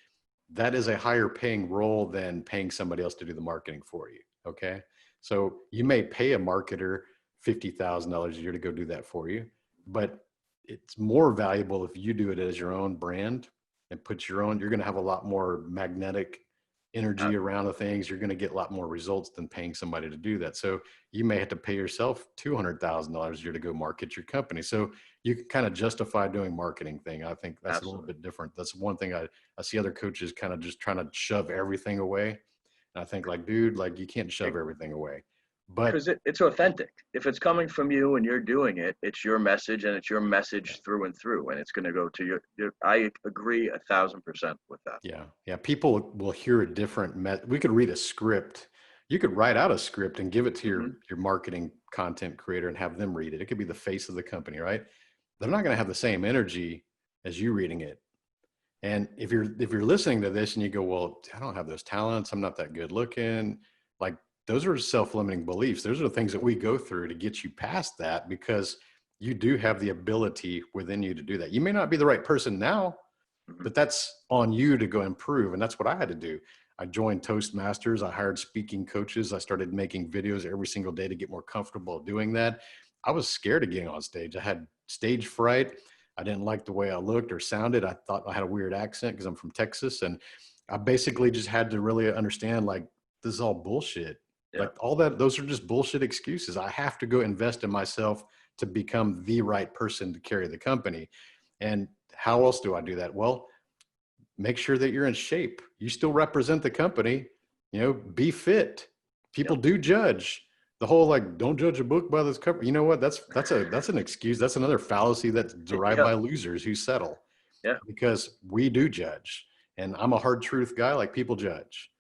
that is a higher paying role than paying somebody else to do the marketing for you. Okay. So you may pay a marketer $50,000 a year to go do that for you, but it's more valuable if you do it as your own brand and put your own, you're going to have a lot more magnetic Uh, energy around the things. You're going to get a lot more results than paying somebody to do that. So you may have to pay yourself $200,000 a year to go market your company. So you can kind of justify doing marketing thing. I think that's a little Absolutely. bit different. That's one thing I see other coaches kind of just trying to shove everything away. And I think like, dude, like you can't shove everything away. But Because it's authentic. If it's coming from you and you're doing it, it's your message, and it's your message through and through, and it's going to go to your. I agree 1,000% with that. yeah, people will hear a different we could read a script. You could write out a script and give it to Hmm. your marketing content creator and have them read it. It could be the face of the company, right? They're not going to have the same energy as you reading it. And if you're listening to this and you go, well, I don't have those talents, I'm not that good looking, like those are self-limiting beliefs. Those are the things that we go through to get you past that, because you do have the ability within you to do that. You may not be the right person now, Hmm. but that's on you to go improve. And that's what I had to do. I joined Toastmasters. I hired speaking coaches. I started making videos every single day to get more comfortable doing that. I was scared of getting on stage. I had stage fright. I didn't like the way I looked or sounded. I thought I had a weird accent because I'm from Texas. And I basically just had to really understand, like, this is all bullshit. Yeah. Like all that, those are just bullshit excuses. I have to go invest in myself to become the right person to carry the company. And how else do I do that? Well, make sure that you're in shape. You still represent the company, be fit. People do judge. The whole, like, don't judge a book by this cover. You know what? That's an excuse. That's another fallacy that's derived by losers who settle. Yeah. Because we do judge. And I'm a hard truth guy, like, people judge.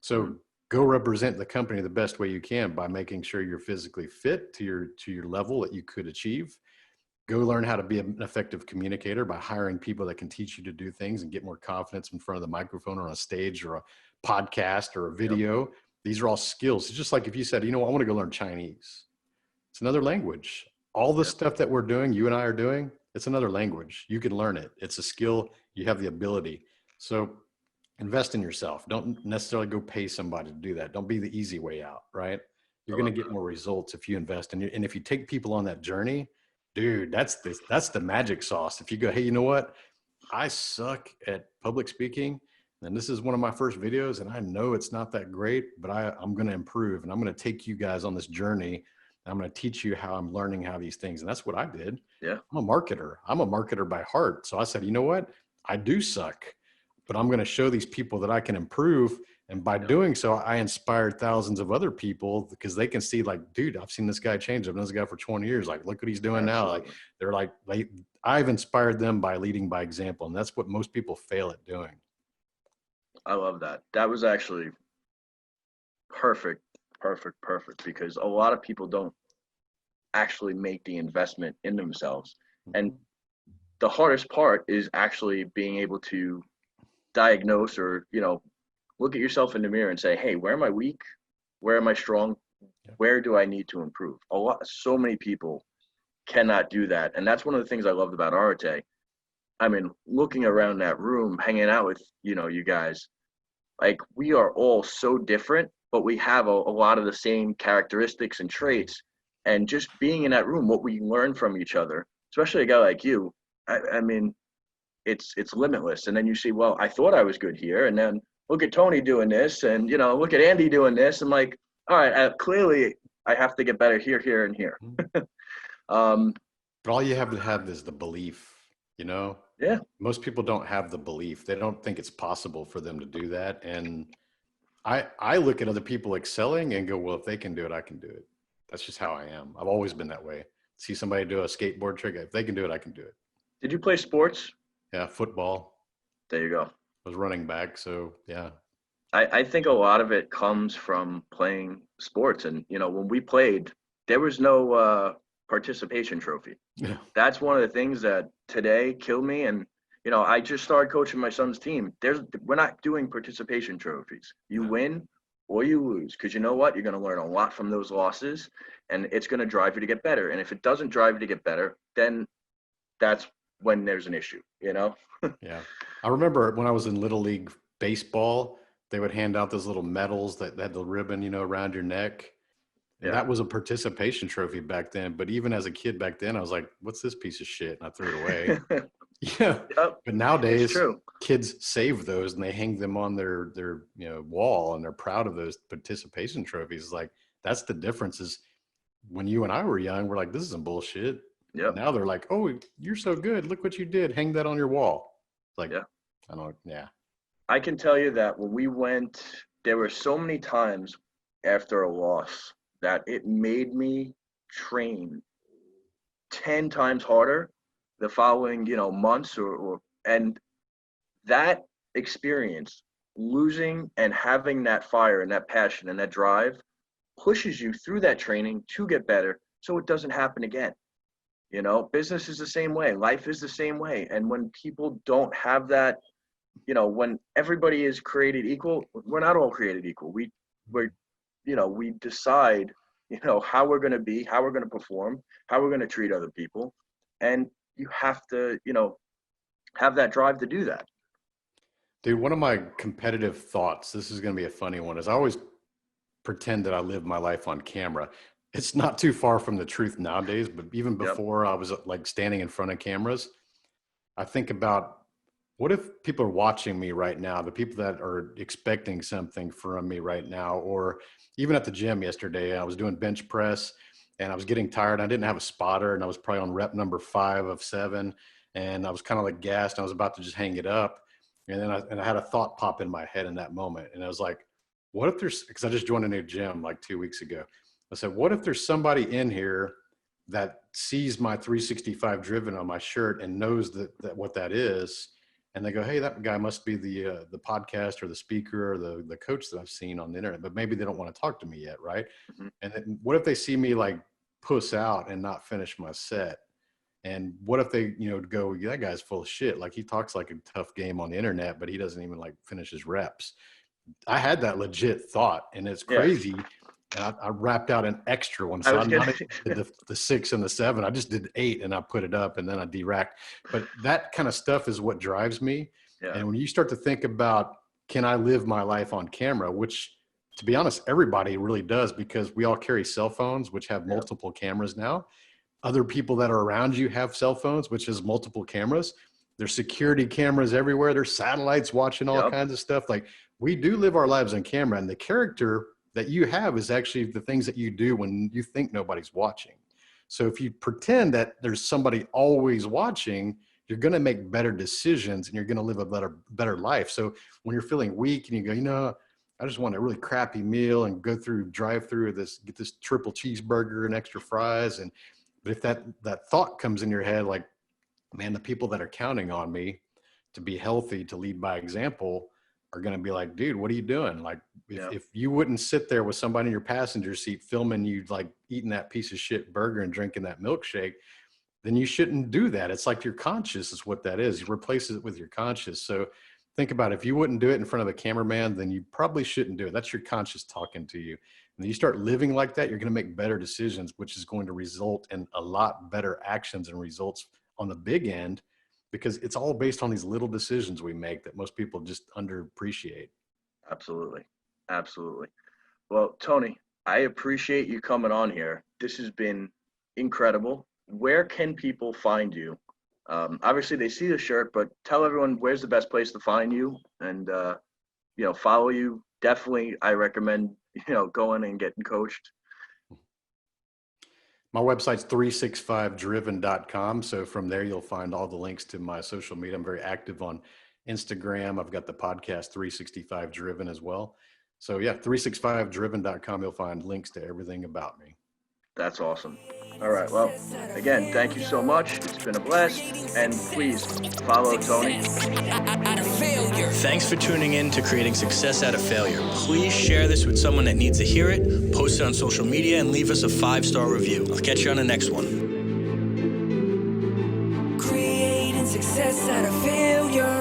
So go represent the company the best way you can by making sure you're physically fit to your level that you could achieve. Go learn how to be an effective communicator by hiring people that can teach you to do things and get more confidence in front of the microphone or on a stage or a podcast or a video. These are all skills. It's just like if you said, I want to go learn Chinese. It's another language. All the stuff that we're doing, you and I are doing, it's another language. You can learn it. It's a skill. You have the ability. So invest in yourself. Don't necessarily go pay somebody to do that. Don't be the easy way out, right? You're going to get more results if you invest in it. And if you take people on that journey, dude, that's the magic sauce. If you go, hey, you know what? I suck at public speaking, and this is one of my first videos, and I know it's not that great, but I'm going to improve, and I'm going to take you guys on this journey. I'm going to teach you how I'm learning how these things. And that's what I did. Yeah. I'm a marketer by heart. So I said, you know what? I do suck, but I'm going to show these people that I can improve. And by doing so, I inspired thousands of other people because they can see, like, dude, I've seen this guy change. I've known this guy for 20 years. Like, look what he's doing now. Like, I've inspired them by leading by example. And that's what most people fail at doing. I love that. That was actually perfect, because a lot of people don't actually make the investment in themselves. And the hardest part is actually being able to diagnose or, look at yourself in the mirror and say, hey, where am I weak? Where am I strong? Where do I need to improve? So many people cannot do that. And that's one of the things I loved about Arte. I mean, looking around that room, hanging out with, you guys, like, we are all so different, but we have a lot of the same characteristics and traits. And just being in that room, what we learn from each other, especially a guy like you, I mean, it's limitless. And then you see, well, I thought I was good here. And then look at Tony doing this, and, look at Andy doing this. I'm like, all right, clearly I have to get better here, and here. But all you have to have is the belief, Yeah. Most people don't have the belief. They don't think it's possible for them to do that. And I look at other people excelling and go, well, if they can do it, I can do it. That's just how I am. I've always been that way. See somebody do a skateboard trick. If they can do it, I can do it. Did you play sports? Yeah. Football. There you go. I was running back. So yeah. I think a lot of it comes from playing sports. And, when we played, there was no participation trophy. Yeah. That's one of the things that today killed me. And, I just started coaching my son's team. We're not doing participation trophies. You win or you lose, because you know what? You're going to learn a lot from those losses, and it's going to drive you to get better. And if it doesn't drive you to get better, then that's when there's an issue, Yeah. I remember when I was in Little League baseball, they would hand out those little medals that had the ribbon, around your neck. And that was a participation trophy back then. But even as a kid back then, I was like, what's this piece of shit? And I threw it away. Yeah. Yep. But nowadays, kids save those and they hang them on their wall, and they're proud of those participation trophies. Like, that's the difference. Is when you and I were young, we're like, this isn't bullshit. Yeah. Now they're like, oh, you're so good. Look what you did. Hang that on your wall. Like, I don't. Yeah. I can tell you that when we went, there were so many times after a loss that it made me train 10 times harder the following, months and that experience, losing and having that fire and that passion and that drive, pushes you through that training to get better so it doesn't happen again. Business is the same way. Life is the same way. And when people don't have that, when everybody is created equal, we're not all created equal. We decide, how we're going to be, how we're going to perform, how we're going to treat other people. And you have to, have that drive to do that. Dude, one of my competitive thoughts, this is going to be a funny one, is I always pretend that I live my life on camera. It's not too far from the truth nowadays, but even before I was like standing in front of cameras, I think about, what if people are watching me right now, the people that are expecting something from me right now, or even at the gym yesterday, I was doing bench press and I was getting tired. I didn't have a spotter, and I was probably on rep number 5 of 7. and I was kind of like gassed. And I was about to just hang it up. And then I had a thought pop in my head in that moment. And I was like, what if there's, because I just joined a new gym like 2 weeks ago. I said, what if there's somebody in here that sees my 365 driven on my shirt and knows that what that is, and they go, hey, that guy must be the podcast or the speaker or the coach that I've seen on the internet, but maybe they don't want to talk to me yet, right? Mm-hmm. And then what if they see me like puss out and not finish my set? And what if they, go, that guy's full of shit. Like he talks like a tough game on the internet, but he doesn't even like finish his reps. I had that legit thought, and it's crazy. Yeah. And I wrapped out an extra one. So I did the 6 and the 7. I just did 8 and I put it up and then I deracked. But that kind of stuff is what drives me. Yeah. And when you start to think about, can I live my life on camera, which to be honest, everybody really does, because we all carry cell phones, which have multiple cameras now. Other people that are around you have cell phones, which has multiple cameras. There's security cameras everywhere. There's satellites watching all kinds of stuff. Like we do live our lives on camera, and the character that you have is actually the things that you do when you think nobody's watching. So if you pretend that there's somebody always watching, you're going to make better decisions and you're going to live a better life. So when you're feeling weak and you go, I just want a really crappy meal and go through drive-through get this triple cheeseburger and extra fries. But if that thought comes in your head, like, man, the people that are counting on me to be healthy, to lead by example, are going to be like, dude, what are you doing? Like if you wouldn't sit there with somebody in your passenger seat filming you like eating that piece of shit burger and drinking that milkshake, then you shouldn't do that. It's like your conscious is what that is. You replace it with your conscious. So think about it. If you wouldn't do it in front of a cameraman, then you probably shouldn't do it. That's your conscious talking to you. And you start living like that, you're going to make better decisions, which is going to result in a lot better actions and results on the big end, because it's all based on these little decisions we make that most people just underappreciate. Absolutely. Absolutely. Well, Tony, I appreciate you coming on here. This has been incredible. Where can people find you? Obviously they see the shirt, but tell everyone where's the best place to find you and, follow you. Definitely. I recommend, going and getting coached. My website's 365driven.com. So from there, you'll find all the links to my social media. I'm very active on Instagram. I've got the podcast 365 Driven as well. So 365driven.com. You'll find links to everything about me. That's awesome. All right. Well, again, thank you so much. It's been a blast. And please follow Tony. Thanks for tuning in to Creating Success Out of Failure. Please share this with someone that needs to hear it, post it on social media, and leave us a 5-star review. I'll catch you on the next one. Creating success out of failure.